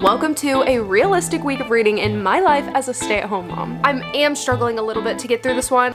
Welcome to a realistic week of reading in my life as a stay-at-home mom. I am struggling a little bit to get through this one.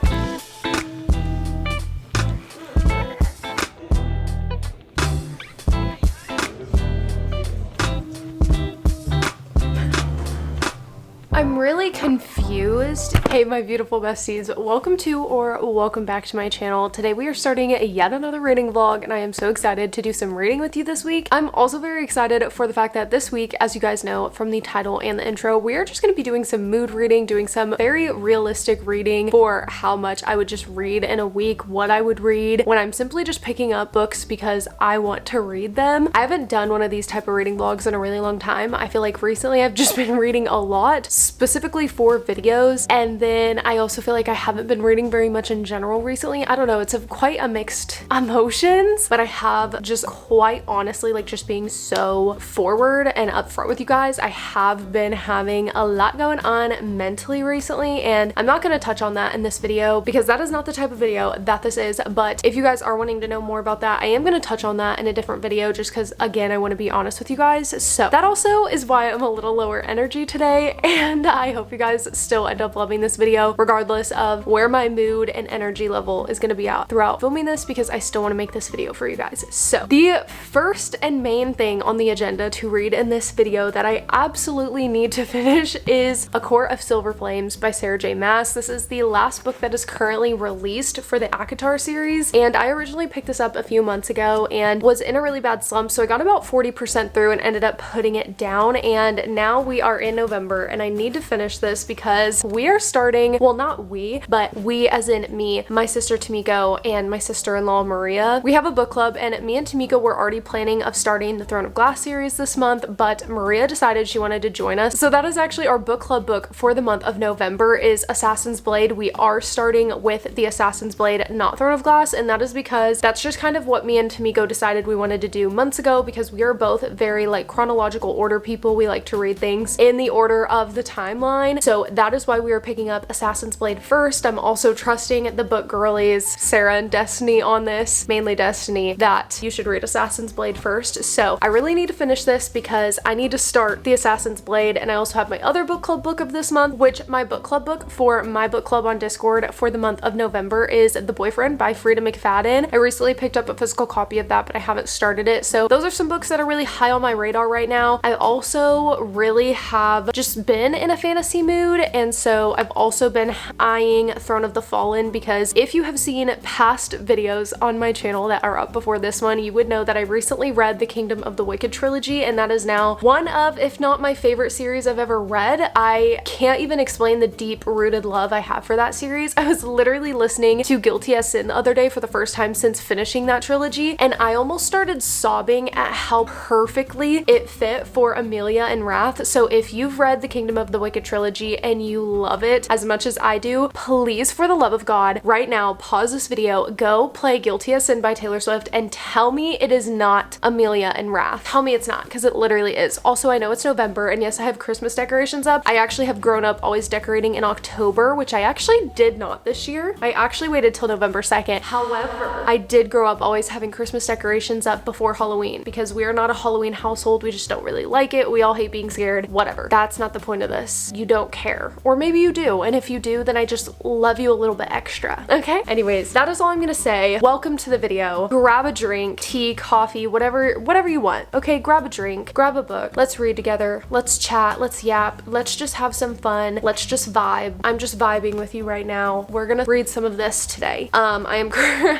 I'm really confused. Hey my beautiful besties, welcome to or welcome back to my channel. Today we are starting yet another reading vlog and I am so excited to do some reading with you this week. I'm also very excited for the fact that this week, as you guys know from the title and the intro, we are just going to be doing some mood reading, doing some very realistic reading for how much I would just read in a week, what I would read when I'm simply just picking up books because I want to read them. I haven't done one of these type of reading vlogs in a really long time. I feel like recently I've just been reading a lot, specifically for videos, and then I also feel like I haven't been reading very much in general recently. I don't know, it's quite a mixed emotions, but I have just quite honestly, like just being so forward and upfront with you guys, I have been having a lot going on mentally recently, and I'm not going to touch on that in this video because that is not the type of video that this is. But if you guys are wanting to know more about that, I am going to touch on that in a different video just because, again, I want to be honest with you guys. So that also is why I'm a little lower energy today, and I hope you guys still end up loving this video regardless of where my mood and energy level is going to be at throughout filming this, because I still want to make this video for you guys. So the first and main thing on the agenda to read in this video that I absolutely need to finish is A Court of Silver Flames by Sarah J. Maas. This is the last book that is currently released for the ACOTAR series, and I originally picked this up a few months ago and was in a really bad slump, so I got about 40% through and ended up putting it down, and now we are in November and I need to finish this because we are starting, well, not we, but we as in me, my sister Tamiko, and my sister-in-law Maria. We have a book club and me and Tamiko were already planning of starting the Throne of Glass series this month, but Maria decided she wanted to join us. So that is actually our book club book for the month of November is Assassin's Blade. We are starting with the Assassin's Blade, not Throne of Glass, and that is because that's just kind of what me and Tamiko decided we wanted to do months ago, because we are both very like chronological order people. We like to read things in the order of the timeline. So that is why we are picking up Assassin's Blade first. I'm also trusting the book girlies, Sarah and Destiny, on this, mainly Destiny, that you should read Assassin's Blade first. So I really need to finish this because I need to start the Assassin's Blade, and I also have my other book club book of this month, which my book club book for my book club on Discord for the month of November is The Boyfriend by Frida McFadden. I recently picked up a physical copy of that, but I haven't started it. So those are some books that are really high on my radar right now. I also really have just been in a fantasy mood, and so I've also been eyeing Throne of the Fallen, because if you have seen past videos on my channel that are up before this one, you would know that I recently read the Kingdom of the Wicked trilogy, and that is now one of, if not my favorite series I've ever read. I can't even explain the deep-rooted love I have for that series. I was literally listening to Guilty as Sin the other day for the first time since finishing that trilogy, and I almost started sobbing at how perfectly it fit for Amelia and Wrath. So if you've read the Kingdom of the Wicked trilogy and you love it as much as I do, please, for the love of God, right now, pause this video, go play Guilty as Sin by Taylor Swift, and tell me it is not Amelia and Wrath. Tell me it's not, because it literally is. Also, I know it's November, and yes, I have Christmas decorations up. I actually have grown up always decorating in October, which I actually did not this year. I actually waited till November 2nd. However, I did grow up always having Christmas decorations up before Halloween, because we are not a Halloween household. We just don't really like it. We all hate being scared. Whatever. That's not the point of this. You don't care. Or maybe you do, and if you do, then I just love you a little bit extra. Okay? Anyways, that is all I'm gonna say. Welcome to the video. Grab a drink, tea, coffee, whatever you want. Okay, grab a drink, grab a book. Let's read together. Let's chat. Let's yap. Let's just have some fun. Let's just vibe. I'm just vibing with you right now. We're gonna read some of this today. I am,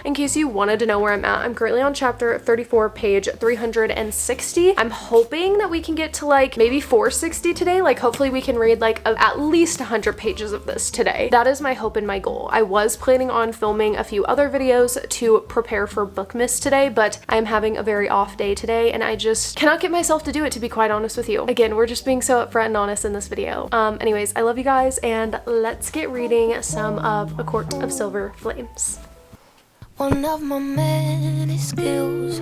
in case you wanted to know where I'm at, I'm currently on chapter 34, page 360. I'm hoping that we can get to like maybe 460 today. Like hopefully we can read like at least 100 pages of this today. That is my hope and my goal. I was planning on filming a few other videos to prepare for Bookmas today, but I'm having a very off day today and I just cannot get myself to do it, to be quite honest with you. Again, we're just being so upfront and honest in this video. Anyways, I love you guys, and let's get reading some of A Court of Silver Flames. One of my many skills,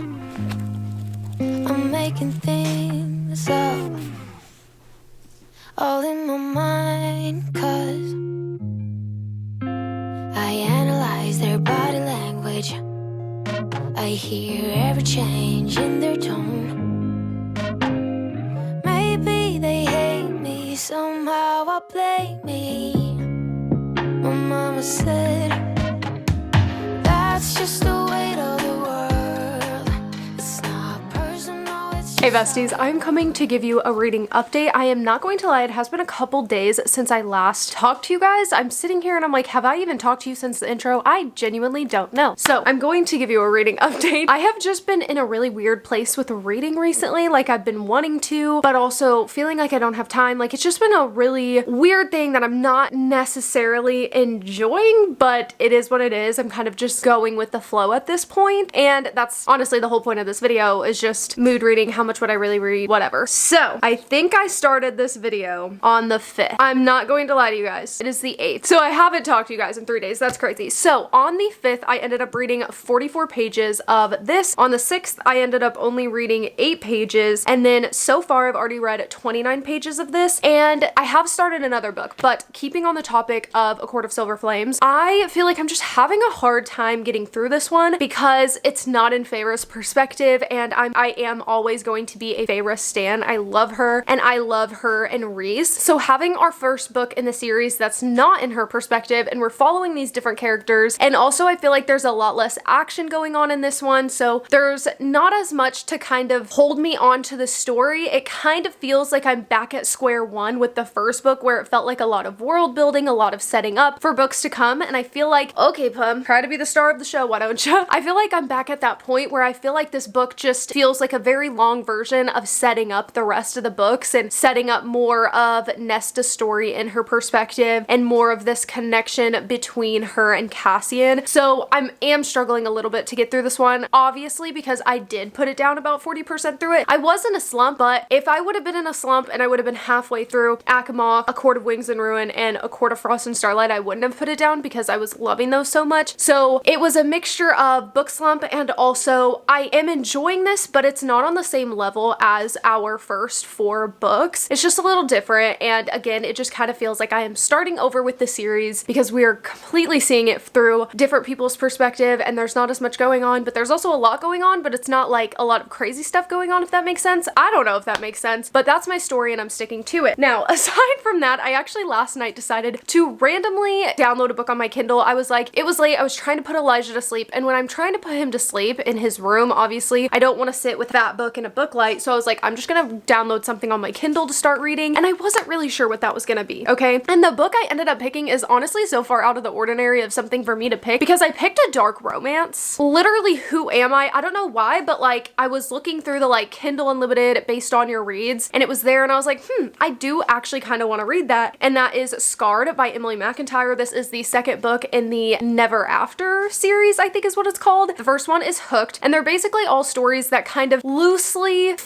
I'm making things up, all in my mind, 'cause I analyze their body language. I hear every change in their tone. Maybe somehow outplay me. My mama said, that's just the weight of the world. It's not personal, it's Hey besties, I'm coming to give you a reading update. I am not going to lie, it has been a couple days since I last talked to you guys. I'm sitting here and I'm like, have I even talked to you since the intro? I genuinely don't know. So I'm going to give you a reading update. I have just been in a really weird place with reading recently. Like I've been wanting to, but also feeling like I don't have time. Like it's just been a really weird thing that I'm not necessarily enjoying, but it is what it is. I'm kind of just going with the flow at this point. And that's honestly the whole point of this video, is just mood reading. How much would I really read? Whatever. So I think I started this video on the 5th. I'm not going to lie to you guys. It is the 8th. So I haven't talked to you guys in 3 days. That's crazy. So on the 5th, I ended up reading 44 pages of this. On the 6th, I ended up only reading 8 pages. And then so far I've already read 29 pages of this. And I have started another book, but keeping on the topic of A Court of Silver Flames, I feel like I'm just having a hard time getting through this one because it's not in Feyre's perspective, and I am always going to be a Feyre stan. I love her, and I love her and Rhys. So having our first book in the series that's not in her perspective, and we're following these different characters, and also I feel like there's a lot less action going on in this one, so there's not as much to kind of hold me onto the story. It kind of feels like I'm back at square one with the first book, where it felt like a lot of world building, a lot of setting up for books to come, and I feel like, okay, Pum, try to be the star of the show, why don't you? I feel like I'm back at that point where I feel like this book just feels like a very long version of setting up the rest of the books and setting up more of Nesta's story in her perspective and more of this connection between her and Cassian. So I am struggling a little bit to get through this one, obviously, because I did put it down about 40% through it. I was in a slump, but if I would have been in a slump and I would have been halfway through Acosf, A Court of Wings and Ruin, and A Court of Frost and Starlight, I wouldn't have put it down because I was loving those so much. So it was a mixture of book slump, and also I am enjoying this, but it's not on the same level as our first 4 books. It's just a little different, and again, it just kind of feels like I am starting over with the series because we are completely seeing it through different people's perspective, and there's not as much going on, but there's also a lot going on, but it's not like a lot of crazy stuff going on, if that makes sense. I don't know if that makes sense, but that's my story and I'm sticking to it. Now, aside from that, I actually last night decided to randomly download a book on my Kindle. I was like, it was late, I was trying to put Elijah to sleep, and when I'm trying to put him to sleep in his room, obviously, I don't want to sit with that book in a book light, so I was like, I'm just gonna download something on my Kindle to start reading, and I wasn't really sure what that was gonna be, okay? And the book I ended up picking is honestly so far out of the ordinary of something for me to pick because I picked a dark romance. Literally, who am I? I don't know why, but like, I was looking through the like Kindle Unlimited based on your reads, and it was there, and I was like, I do actually kind of want to read that, and that is Scarred by Emily McIntyre. This is the second book in the Never After series, I think is what it's called. The first one is Hooked, and they're basically all stories that kind of loosely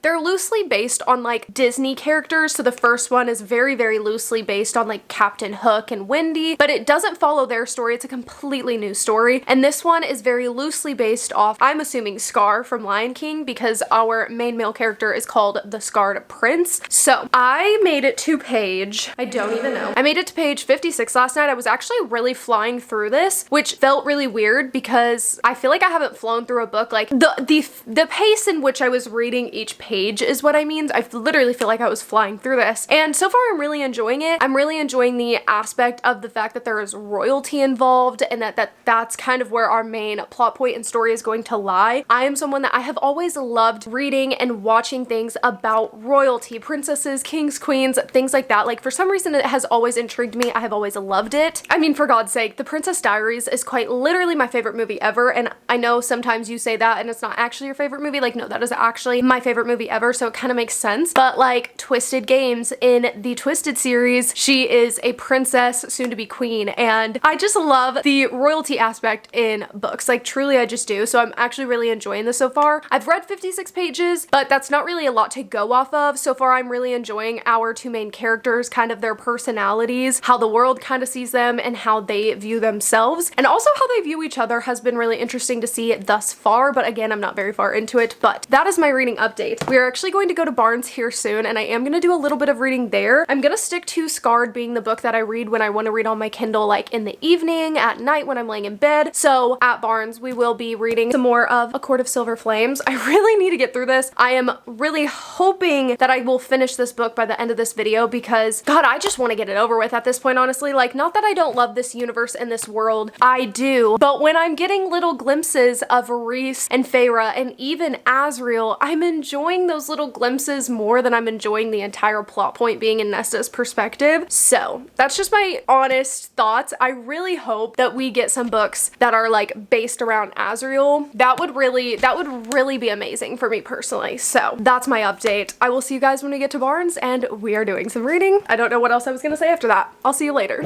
they're loosely based on like Disney characters. So the first one is very, very loosely based on like Captain Hook and Wendy, but it doesn't follow their story. It's a completely new story. And this one is very loosely based off, I'm assuming, Scar from Lion King, because our main male character is called the Scarred Prince. So I made it to page, I don't even know. I made it to page 56 last night. I was actually really flying through this, which felt really weird because I feel like I haven't flown through a book. Like the pace in which I was reading each page is what I mean. I literally feel like I was flying through this. And so far I'm really enjoying it. I'm really enjoying the aspect of the fact that there is royalty involved, and that's kind of where our main plot point and story is going to lie. I am someone that I have always loved reading and watching things about royalty, princesses, kings, queens, things like that. Like for some reason it has always intrigued me. I have always loved it. I mean, for God's sake, The Princess Diaries is quite literally my favorite movie ever, and I know sometimes you say that and it's not actually your favorite movie. Like, no, that is actually my favorite movie ever, so it kind of makes sense. But like Twisted Games in the Twisted series, she is a princess, soon to be queen, and I just love the royalty aspect in books. Like truly I just do. So I'm actually really enjoying this so far. I've read 56 pages, but that's not really a lot to go off of. So far I'm really enjoying our 2 main characters, kind of their personalities, how the world kind of sees them, and how they view themselves, and also how they view each other has been really interesting to see thus far. But again, I'm not very far far into it, but that is my reading update. We are actually going to go to Barnes here soon, and I am going to do a little bit of reading there. I'm going to stick to Scarred being the book that I read when I want to read on my Kindle, like in the evening, at night when I'm laying in bed. So at Barnes, we will be reading some more of A Court of Silver Flames. I really need to get through this. I am really hoping that I will finish this book by the end of this video because, God, I just want to get it over with at this point, honestly. Like, not that I don't love this universe and this world, I do, but when I'm getting little glimpses of Reese and Feyre and even Azriel, I'm enjoying those little glimpses more than I'm enjoying the entire plot point being in Nesta's perspective. So that's just my honest thoughts. I really hope that we get some books that are like based around Azriel. That would really be amazing for me personally. So that's my update. I will see you guys when we get to Barnes and we are doing some reading. I don't know what else I was gonna say after that. I'll see you later.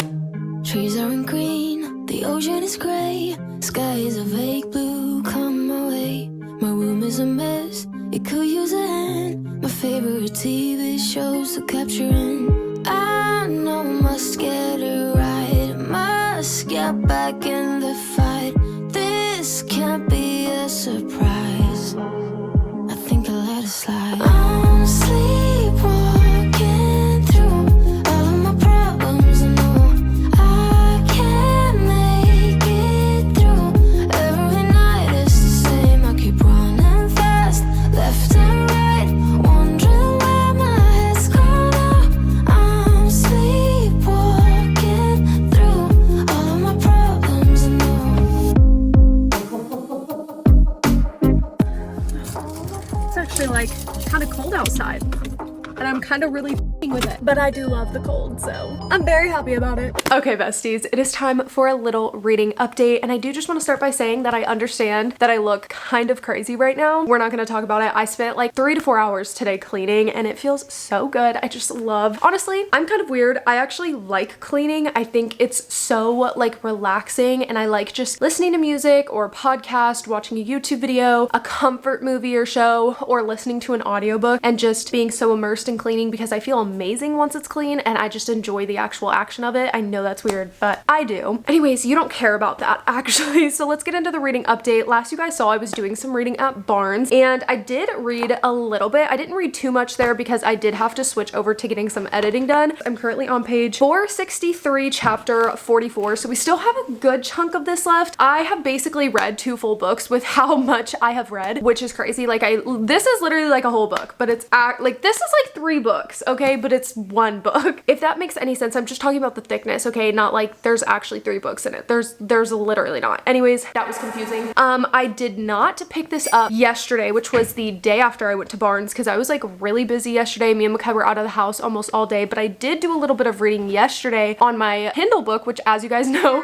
Trees aren't green, the ocean is gray, sky is a vague blue, come my way. My room is a mess, it could use a hand. My favorite TV shows to capture in. I know must get it right, must get back in the fight. This can't be a surprise, I think I let it slide. I'm sleepwalking through all of my problems, I know I can't make it through. Every night it's the same, I keep running fast, left and right, wondering where my head's gone now. I'm sleepwalking through all of my problems, I know. It's actually like kind of cold outside and I'm kind of really with it, but I do love the cold, so I'm very happy about it. Okay, besties, it is time for a little reading update, and I do just want to start by saying that I understand that I look kind of crazy right now. We're not going to talk about it. I spent like 3 to 4 hours today cleaning and it feels so good. I just love, honestly, I'm kind of weird. I actually like cleaning. I think it's so like relaxing, and I like just listening to music or podcast, watching a YouTube video, a comfort movie or show, or listening to an audiobook and just being so immersed in cleaning because I feel amazing once it's clean and I just enjoy the actual action of it. I know that's weird, but I do. Anyways, you don't care about that actually, so let's get into the reading update. Last you guys saw I was doing some reading at Barnes and I did read a little bit. I didn't read too much there because I did have to switch over to getting some editing done. I'm currently on page 463, chapter 44, so we still have a good chunk of this left. I have basically read 2 full books with how much I have read, which is crazy. Like this is literally like a whole book, but it's like this is like 3 books, okay, but it's 1 book. If that makes any sense, I'm just talking about the thickness, okay? Not like there's actually 3 books in it. There's literally not. Anyways, that was confusing. I did not pick this up yesterday, which was the day after I went to Barnes because I was like really busy yesterday. Me and Makai were out of the house almost all day, but I did do a little bit of reading yesterday on my Kindle book, which as you guys know,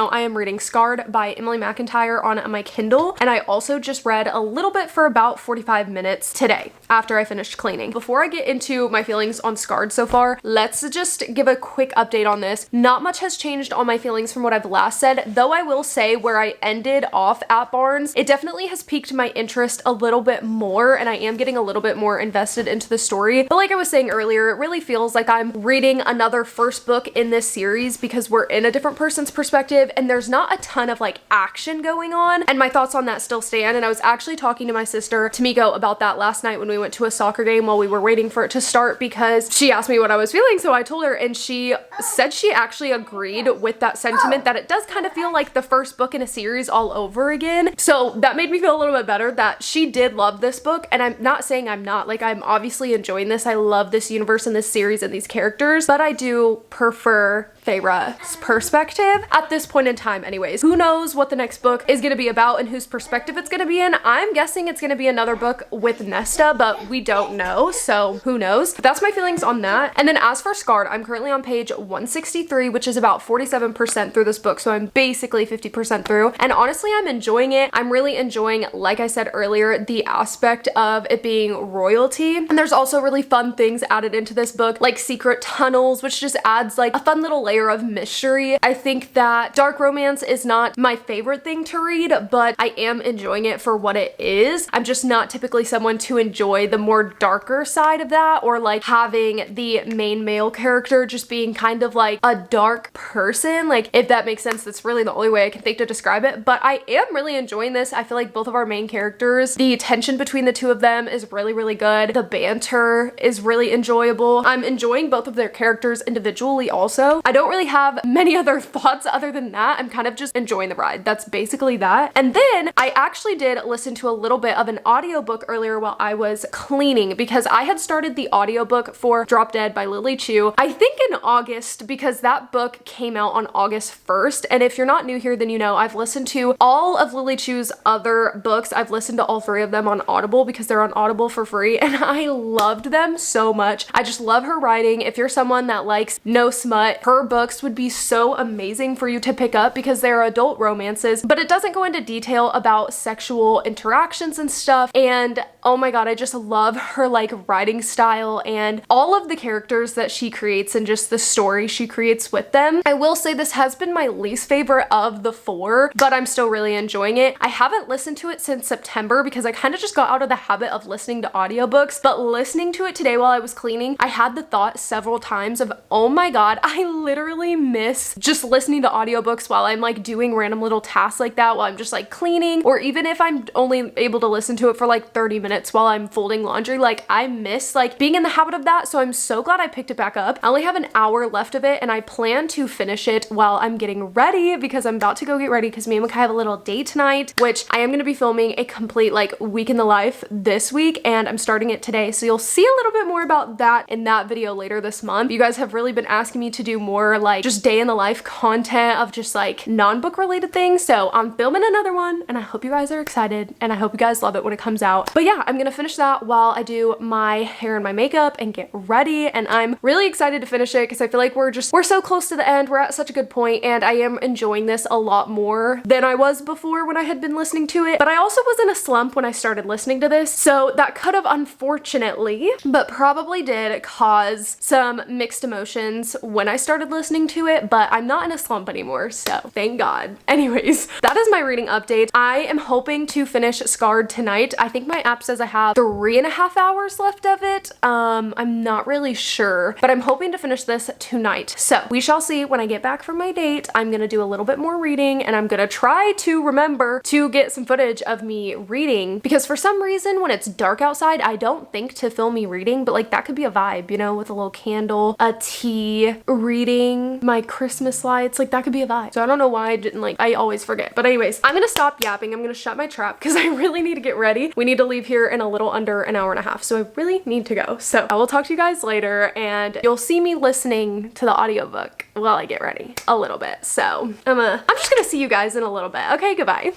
I am reading Scarred by Emily McIntyre on my Kindle, and I also just read a little bit for about 45 minutes today after I finished cleaning. Before I get into my feelings on Scarred so far, let's just give a quick update on this. Not much has changed on my feelings from what I've last said, though I will say where I ended off at Barnes, it definitely has piqued my interest a little bit more, and I am getting a little bit more invested into the story. But like I was saying earlier, it really feels like I'm reading another first book in this series because we're in a different person's perspective and there's not a ton of like action going on, and my thoughts on that still stand. And I was actually talking to my sister Tamiko about that last night when we went to a soccer game while we were waiting for it to start because she asked me what I was feeling, so I told her and she said she actually agreed with that sentiment, that it does kind of feel like the first book in a series all over again. So that made me feel a little bit better that she did love this book, and I'm not saying I'm not. Like, I'm obviously enjoying this. I love this universe and this series and these characters, but I do prefer Feyre's perspective at this point in time. Anyways, who knows what the next book is going to be about and whose perspective it's going to be in. I'm guessing it's going to be another book with Nesta, but we don't know, so who knows. But that's my feelings on that. And then as for Scarred, I'm currently on page 163, which is about 47% through this book, so I'm basically 50% through, and honestly I'm enjoying it. I'm really enjoying, like I said earlier, the aspect of it being royalty, and there's also really fun things added into this book, like secret tunnels, which just adds like a fun little layer of mystery. I think that dark romance is not my favorite thing to read, but I am enjoying it for what it is. I'm just not typically someone to enjoy the more darker side of that, or like having the main male character just being kind of like a dark person. Like, if that makes sense, that's really the only way I can think to describe it. But I am really enjoying this. I feel like both of our main characters, the tension between the two of them is really, really good. The banter is really enjoyable. I'm enjoying both of their characters individually also. I don't really have many other thoughts other than that. I'm kind of just enjoying the ride. That's basically that. And then I actually did listen to a little bit of an audiobook earlier while I was cleaning, because I had started the audiobook for Drop Dead by Lily Chu, I think in August, because that book came out on August 1st. And if you're not new here, then you know I've listened to all of Lily Chu's other books. I've listened to all 3 of them on Audible because they're on Audible for free, and I loved them so much. I just love her writing. If you're someone that likes no smut, her books would be so amazing for you to pick up because they're adult romances, but it doesn't go into detail about sexual interactions and stuff. And oh my god, I just love her like writing style and all of the characters that she creates and just the story she creates with them. I will say this has been my least favorite of the 4, but I'm still really enjoying it. I haven't listened to it since September because I kind of just got out of the habit of listening to audiobooks, but listening to it today while I was cleaning, I had the thought several times of, oh my god, I literally miss just listening to audiobooks while I'm like doing random little tasks like that, while I'm just like cleaning, or even if I'm only able to listen to it for like 30 minutes while I'm folding laundry. Like, I miss like being in the habit of that, so I'm so glad I picked it back up. I only have an hour left of it, and I plan to finish it while I'm getting ready because I'm about to go get ready because me and Makai have a little date tonight, which I am going to be filming a complete like week in the life this week, and I'm starting it today, so you'll see a little bit more about that in that video later this month. You guys have really been asking me to do more like just day in the life content of just like non-book related things, so I'm filming another one, and I hope you guys are excited, and I hope you guys love it when it comes out. But yeah, I'm gonna finish that while I do my hair and my makeup and get ready, and I'm really excited to finish it because I feel like we're so close to the end. We're at such a good point, and I am enjoying this a lot more than I was before when I had been listening to it. But I also was in a slump when I started listening to this, so that could have unfortunately, but probably did cause some mixed emotions when I started listening to it, but I'm not in a slump anymore, so thank God. Anyways, that is my reading update. I am hoping to finish Scarred tonight. I think my app says I have 3.5 hours left of it. I'm not really sure, but I'm hoping to finish this tonight. So we shall see when I get back from my date. I'm gonna do a little bit more reading, and I'm gonna try to remember to get some footage of me reading, because for some reason when it's dark outside, I don't think to film me reading, but like that could be a vibe, you know, with a little candle, a tea, reading my Christmas lights, like that could be a vibe. So I don't know why I didn't like, I always forget. But anyways, I'm gonna stop yapping. I'm gonna shut my trap because I really need to get ready. We need to leave here in a little under an hour and a half, so I really need to go. So I will talk to you guys later, and you'll see me listening to the audiobook while I get ready a little bit. So I'm just gonna see you guys in a little bit. Okay, goodbye.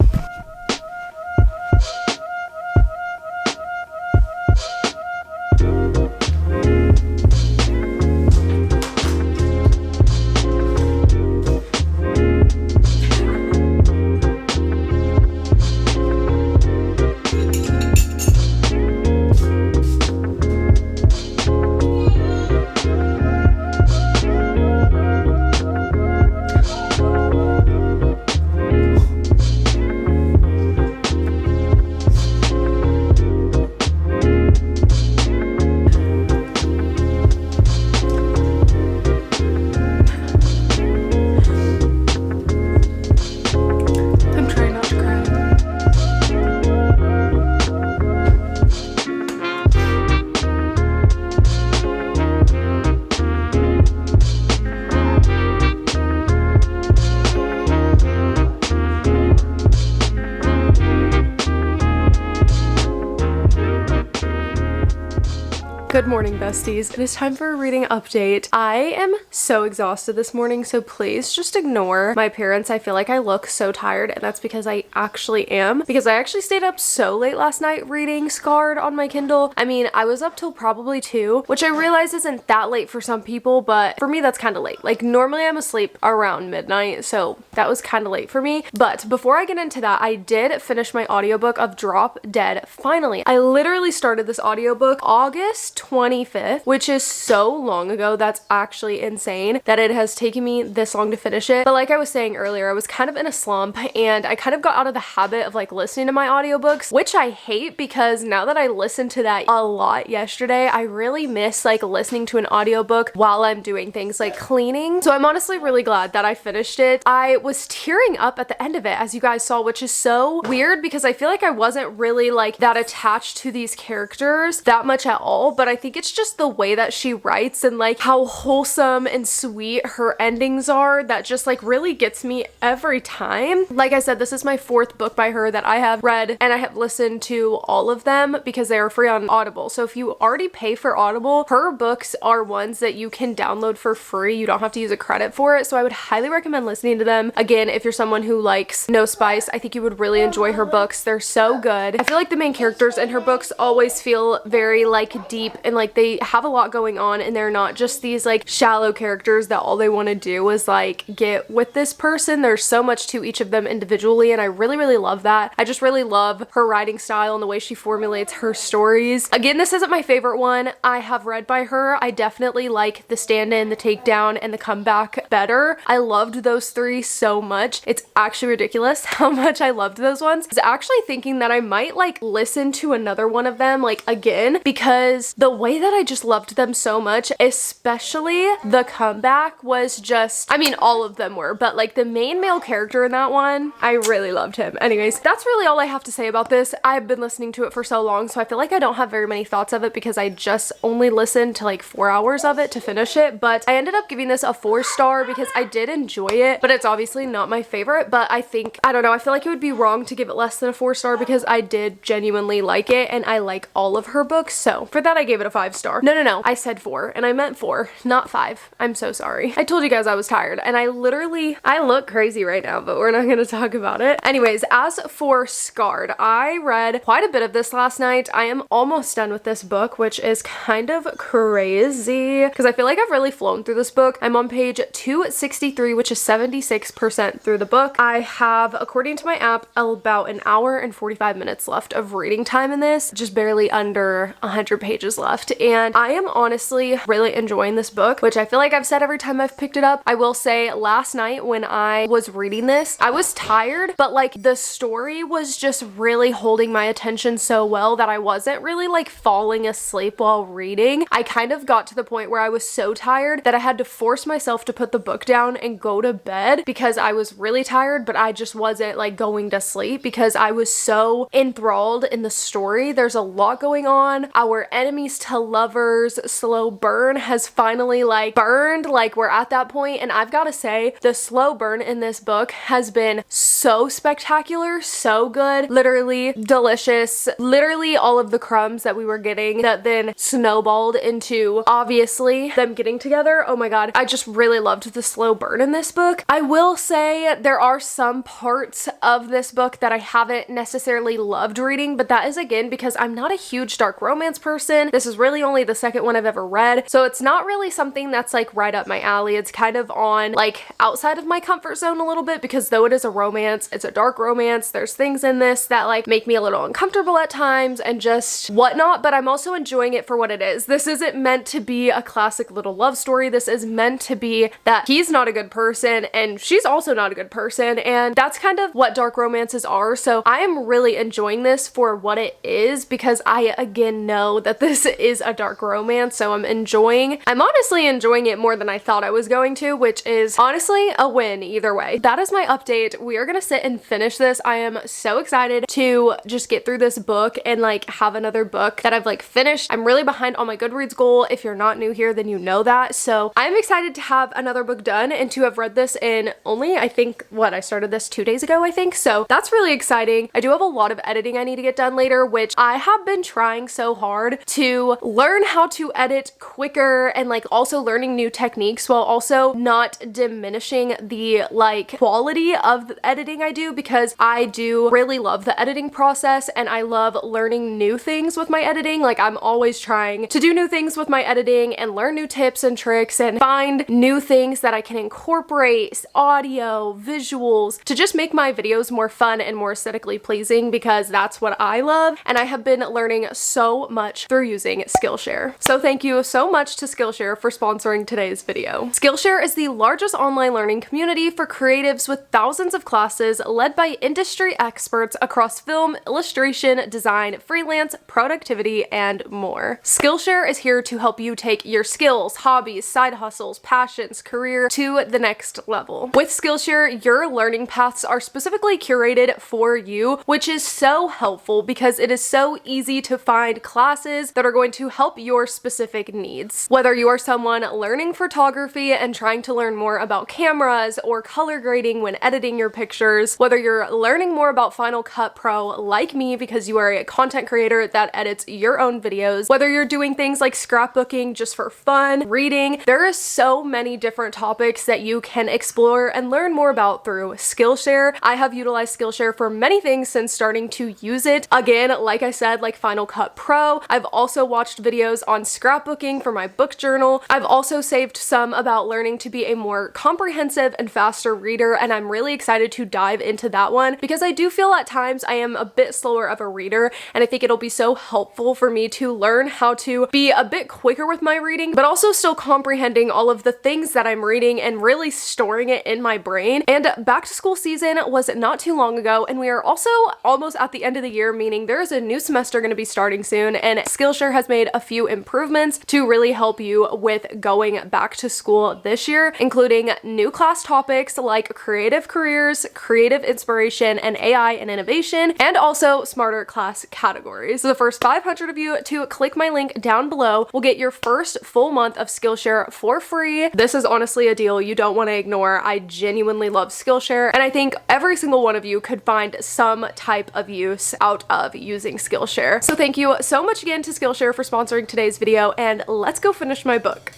Good morning, besties. It is time for a reading update. I am so exhausted this morning, so please just ignore my appearance. I feel like I look so tired, and that's because I actually am, because I actually stayed up so late last night reading Scarred on my Kindle. I mean, I was up till probably 2, which I realize isn't that late for some people, but for me that's kind of late. Like, normally I'm asleep around midnight, so that was kind of late for me. But before I get into that, I did finish my audiobook of Drop Dead finally. I literally started this audiobook August 25th, which is so long ago. That's actually insane that it has taken me this long to finish it. But like I was saying earlier, I was kind of in a slump and I kind of got out of the habit of like listening to my audiobooks, which I hate because now that I listened to that a lot yesterday, I really miss like listening to an audiobook while I'm doing things like cleaning. So I'm honestly really glad that I finished it. I was tearing up at the end of it, as you guys saw, which is so weird because I feel like I wasn't really like that attached to these characters that much at all, but I think it's just the way that she writes and like how wholesome and sweet her endings are that just like really gets me every time. Like I said, this is my 4th book by her that I have read, and I have listened to all of them because they are free on Audible. So if you already pay for Audible, her books are ones that you can download for free. You don't have to use a credit for it. So I would highly recommend listening to them. Again, if you're someone who likes No Spice, I think you would really enjoy her books. They're so good. I feel like the main characters in her books always feel very like deep and like they have a lot going on, and they're not just these like shallow characters that all they want to do is like get with this person. There's so much to each of them individually, and I really love that. I just really love her writing style and the way she formulates her stories. Again, this isn't my favorite one I have read by her. I definitely like the stand-in, the takedown, and the comeback better. I loved those 3 so much. It's actually ridiculous how much I loved those ones. I was actually thinking that I might like listen to another one of them like again because the way that I just loved them so much, especially the comeback, was just, I mean, all of them were, but like the main male character in that one, I really loved him. Anyways, that's really all I have to say about this. I've been listening to it for so long, so I feel like I don't have very many thoughts of it because I just only listened to like 4 hours of it to finish it, but I ended up giving this a 4-star because I did enjoy it, but it's obviously not my favorite. But I think, I don't know, I feel like it would be wrong to give it less than a 4-star because I did genuinely like it and I like all of her books, so for that I gave it a 5-star. No, I said 4 and I meant 4, not 5. I'm so sorry. I told you guys I was tired and I look crazy right now, but we're not gonna talk about it. Anyways, as for Scarred, I read quite a bit of this last night. I am almost done with this book, which is kind of crazy because I feel like I've really flown through this book. I'm on page 263, which is 76% through the book. I have, according to my app, about an hour and 45 minutes left of reading time in this, just barely under 100 pages left, and I am honestly really enjoying this book, which I feel like I've said every time I've picked it up. I will say last night when I was reading this, I was tired, but like the story was just really holding my attention so well that I wasn't really like falling asleep while reading. I kind of got to the point where I was so tired that I had to force myself to put the book down and go to bed because I was really tired, but I just wasn't like going to sleep because I was so enthralled in the story. There's a lot going on. Our enemies to lovers slow burn has finally like burned. Like we're at that point, and I've got to say the slow burn in this book has been so spectacular, so good, literally delicious. Literally all of the crumbs that we were getting that then snowballed into obviously them getting together. Oh my god, I just really loved the slow burn in this book. I will say there are some parts of this book that I haven't necessarily loved reading, but that is again because I'm not a huge dark romance person. This is really only the 2nd one I've ever read, so it's not really something that's like right up my alley. It's kind of on like outside of my comfort zone a little bit because though it is a romance, it's a dark romance. There's things in this that like make me a little uncomfortable at times and just whatnot, but I'm also enjoying it for what it is. This isn't meant to be a classic little love story. This is meant to be that he's not a good person and she's also not a good person, and that's kind of what dark romances are. So I am really enjoying this for what it is because I again know that this is a dark romance, so I'm honestly enjoying it more than I thought I was going to, which is honestly a win either way. That is my update. We are gonna sit and finish this. I am so excited to just get through this book and like have another book that I've like finished. I'm really behind on my Goodreads goal. If you're not new here, then you know that. So I'm excited to have another book done and to have read this in only, I think, I started this 2 days ago, I think. So that's really exciting. I do have a lot of editing I need to get done later, which I have been trying so hard to learn how to edit quicker and like also learning new techniques while also not diminishing the like quality of the editing I do, because I do really love the editing process and I love learning new things with my editing. Like I'm always trying to do new things with my editing and learn new tips and tricks and find new things that I can incorporate, audio, visuals, to just make my videos more fun and more aesthetically pleasing, because that's what I love and I have been learning so much through using using Skillshare. So thank you so much to Skillshare for sponsoring today's video. Skillshare is the largest online learning community for creatives with thousands of classes led by industry experts across film, illustration, design, freelance, productivity, and more. Skillshare is here to help you take your skills, hobbies, side hustles, passions, career to the next level. With Skillshare, your learning paths are specifically curated for you, which is so helpful because it is so easy to find classes that are going to help your specific needs. Whether you are someone learning photography and trying to learn more about cameras or color grading when editing your pictures, whether you're learning more about Final Cut Pro like me because you are a content creator that edits your own videos, whether you're doing things like scrapbooking just for fun, reading, there are so many different topics that you can explore and learn more about through Skillshare. I have utilized Skillshare for many things since starting to use it. Again, like I said, like Final Cut Pro. I've also watched videos on scrapbooking for my book journal. I've also saved some about learning to be a more comprehensive and faster reader, and I'm really excited to dive into that one because I do feel at times I am a bit slower of a reader, and I think it'll be so helpful for me to learn how to be a bit quicker with my reading, but also still comprehending all of the things that I'm reading and really storing it in my brain. And back to school season was not too long ago, and we are also almost at the end of the year, meaning there is a new semester going to be starting soon, and Skillshare has made a few improvements to really help you with going back to school this year, including new class topics like creative careers, creative inspiration, and AI and innovation, and also smarter class categories. So the first 500 of you to click my link down below will get your first full month of Skillshare for free. This is honestly a deal you don't want to ignore. I genuinely love Skillshare, and I think every single one of you could find some type of use out of using Skillshare. So thank you so much again to Skillshare for sponsoring today's video, and let's go finish my book.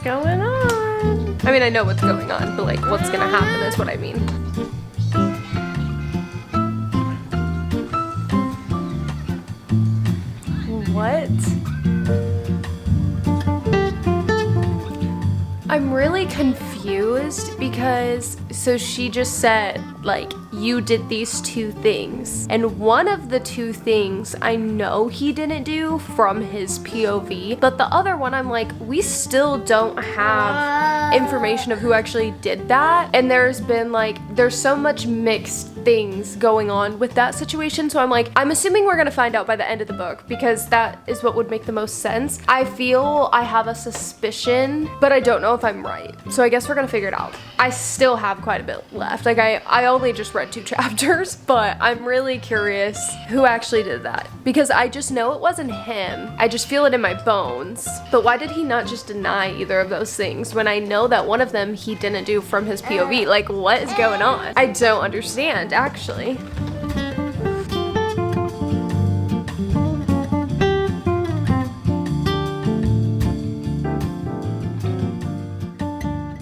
Going on? I mean, I know what's going on, but like what's gonna happen is what I mean. What? I'm really confused because so she just said like you did these two things, and one of the two things I know he didn't do from his POV, but the other one I'm like, we still don't have information of who actually did that, and there's so much mixed things going on with that situation, so I'm like, I'm assuming we're gonna find out by the end of the book because that is what would make the most sense. I feel I have a suspicion, but I don't know if I'm right, so I guess we're gonna figure it out. I still have quite a bit left. Like I only just read 2 chapters, but I'm really curious who actually did that because I just know it wasn't him. I just feel it in my bones. But why did he not just deny either of those things when I know that one of them he didn't do from his POV? Like, what is going on? I don't understand, actually.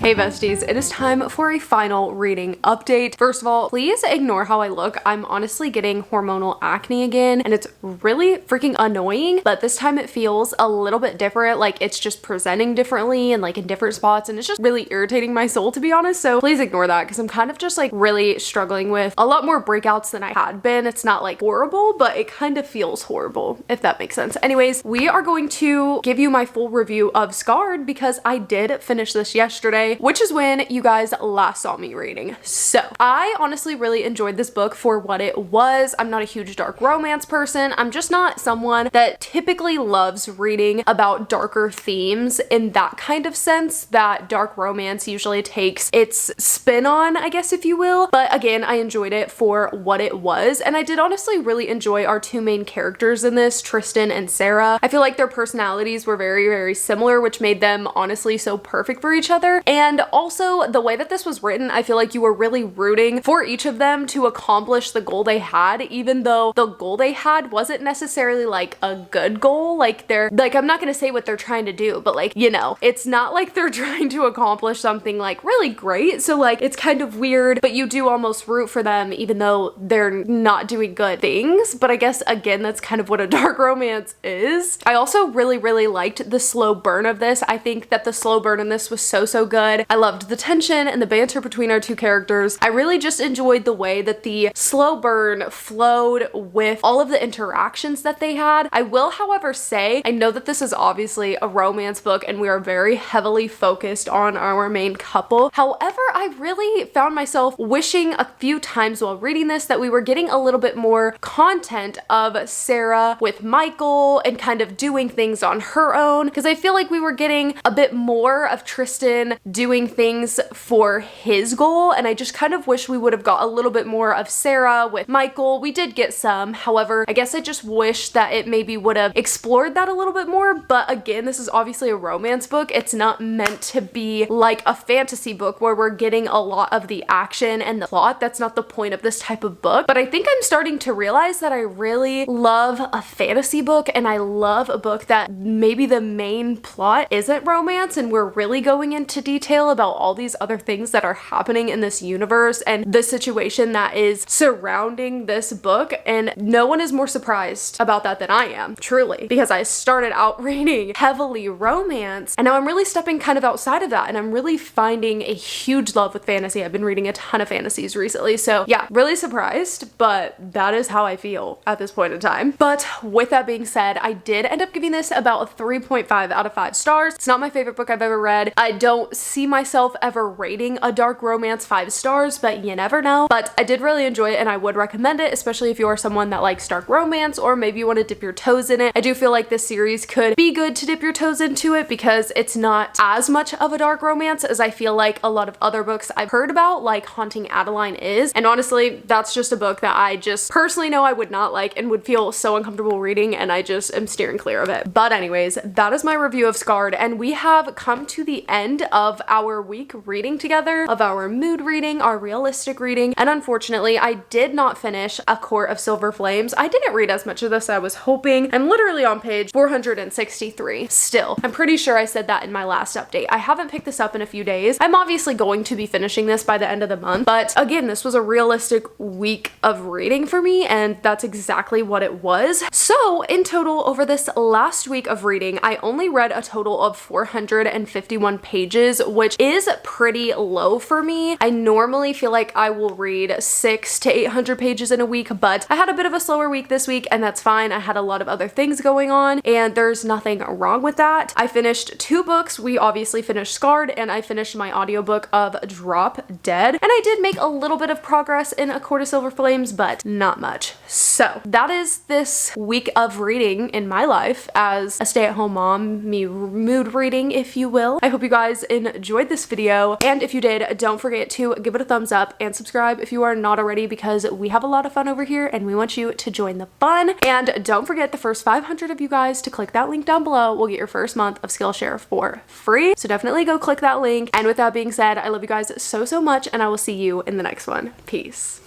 Hey besties, it is time for a final reading update. First of all, please ignore how I look. I'm honestly getting hormonal acne again, and it's really freaking annoying, but this time it feels a little bit different. Like it's just presenting differently and like in different spots, and it's just really irritating my soul, to be honest. So please ignore that because I'm kind of just like really struggling with a lot more breakouts than I had been. It's not like horrible, but it kind of feels horrible, if that makes sense. Anyways, we are going to give you my full review of Scarred because I did finish this yesterday, which is when you guys last saw me reading. So I honestly really enjoyed this book for what it was. I'm not a huge dark romance person. I'm just not someone that typically loves reading about darker themes in that kind of sense that dark romance usually takes its spin on, I guess, if you will. But again, I enjoyed it for what it was, and I did honestly really enjoy our 2 main characters in this, Tristan and Sarah. I feel like their personalities were very, very similar, which made them honestly so perfect for each other. And And also the way that this was written, I feel like you were really rooting for each of them to accomplish the goal they had, even though the goal they had wasn't necessarily like a good goal. Like I'm not gonna say what they're trying to do, but like, you know, it's not like they're trying to accomplish something like really great. So like, it's kind of weird, but you do almost root for them even though they're not doing good things. But I guess again, that's kind of what a dark romance is. I also really liked the slow burn of this. I think that the slow burn in this was so good. I loved the tension and the banter between our two characters. I really just enjoyed the way that the slow burn flowed with all of the interactions that they had. I will, however, say, I know that this is obviously a romance book and we are very heavily focused on our main couple. However, I really found myself wishing a few times while reading this that we were getting a little bit more content of Sarah with Michael and kind of doing things on her own, because I feel like we were getting a bit more of Tristan doing things for his goal, and I just kind of wish we would have got a little bit more of Sarah with Michael. We did get some, however, I guess I just wish that it maybe would have explored that a little bit more. But again, this is obviously a romance book. It's not meant to be like a fantasy book where we're getting a lot of the action and the plot. That's not the point of this type of book. But I think I'm starting to realize that I really love a fantasy book, and I love a book that maybe the main plot isn't romance and we're really going into detail about all these other things that are happening in this universe and the situation that is surrounding this book. And no one is more surprised about that than I am, truly, because I started out reading heavily romance and now I'm really stepping kind of outside of that, and I'm really finding a huge love with fantasy. I've been reading a ton of fantasies recently, so yeah, really surprised, but that is how I feel at this point in time. But with that being said, I did end up giving this about a 3.5 out of 5 stars. It's not my favorite book I've ever read. I don't see myself ever rating a dark romance 5 stars, but you never know. But I did really enjoy it and I would recommend it, especially if you are someone that likes dark romance or maybe you want to dip your toes in it. I do feel like this series could be good to dip your toes into it because it's not as much of a dark romance as I feel like a lot of other books I've heard about, like Haunting Adeline is. And honestly, that's just a book that I just personally know I would not like and would feel so uncomfortable reading, and I just am steering clear of it. But anyways, that is my review of Scarred, and we have come to the end of our week reading together, of our mood reading, our realistic reading, and unfortunately I did not finish A Court of Silver Flames. I didn't read as much of this as I was hoping. I'm literally on page 463 still. I'm pretty sure I said that in my last update. I haven't picked this up in a few days. I'm obviously going to be finishing this by the end of the month, but again, this was a realistic week of reading for me, and that's exactly what it was. So in total, over this last week of reading, I only read a total of 451 pages, which is pretty low for me. I normally feel like I will read 600 to 800 pages in a week, but I had a bit of a slower week this week, and that's fine. I had a lot of other things going on, and there's nothing wrong with that. I finished 2 books. We obviously finished Scarred, and I finished my audiobook of Drop Dead, and I did make a little bit of progress in A Court of Silver Flames, but not much. So that is this week of reading in my life as a stay-at-home mom, me mood reading, if you will. I hope you guys enjoyed this video, and if you did, don't forget to give it a thumbs up and subscribe if you are not already, because we have a lot of fun over here and we want you to join the fun. And don't forget, the first 500 of you guys to click that link down below will get your first month of Skillshare for free, so definitely go click that link. And with that being said, I love you guys so much, and I will see you in the next one. Peace.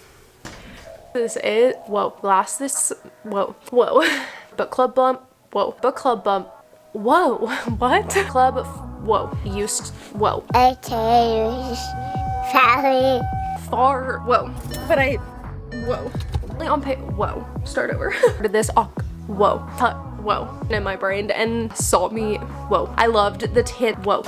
This is, whoa, book club bump, whoa, book club bump, whoa, what? Club, whoa, used, whoa. Okay, sorry. Far, whoa, but I, whoa, on pay, whoa, start over. Did this, oh, whoa, whoa, in my brain and saw me, whoa. I loved the tit, whoa.